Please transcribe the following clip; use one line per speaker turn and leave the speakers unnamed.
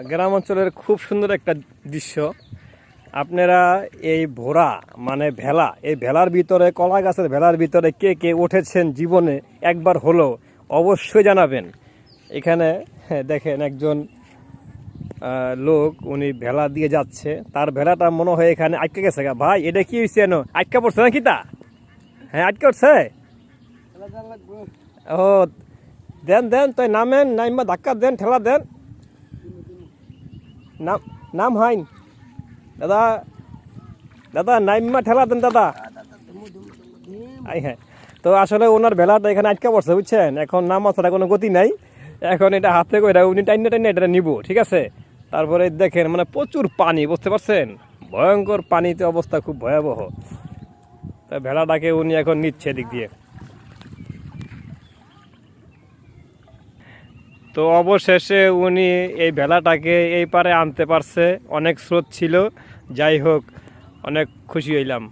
গ্রাম অঞ্চলের খুব সুন্দর একটা দৃশ্য। আপনারা এই ভোরা মানে ভেলা, এই ভেলার ভিতরে, কলা গাছের ভেলার ভিতরে কে কে উঠেছেন জীবনে একবার হলো অবশ্যই জানাবেন। এখানে দেখেন একজন লোক, উনি ভেলা দিয়ে যাচ্ছে, তার ভেলাটা মনে হয় এখানে আটকে গেছে। ভাই এটা কি হয়েছে? আটকা পড়ছে নাকি? তা হ্যাঁ, আটকে উঠছে। ও দেন দেন, তাই নামেন, নাইমা ধাক্কা দেন, ঠেলা দেন। নাম নাম হাইন দাদা, দাদা নাইমা ঠেলা দেন দাদা। হ্যাঁ, তো আসলে ওনার ভেলাটা এখানে আটকা পড়ছে, বুঝছেন? এখন নাম ছাড়া কোনো গতি নাই। এখন এটা হাতে করে উনি টাইনে টাইনে এটা নিব, ঠিক আছে? তারপরে দেখেন মানে প্রচুর পানি, বুঝতে পারছেন? ভয়ঙ্কর পানিতে অবস্থা খুব ভয়াবহ। তা ভেলাটাকে উনি এখন নিচ্ছে দিক দিয়ে। তো অবশেষে উনি এই ভেলাটাকে এই পারে আনতে পারছে। অনেক স্রোত ছিল, যাই হোক অনেক খুশি হইলাম।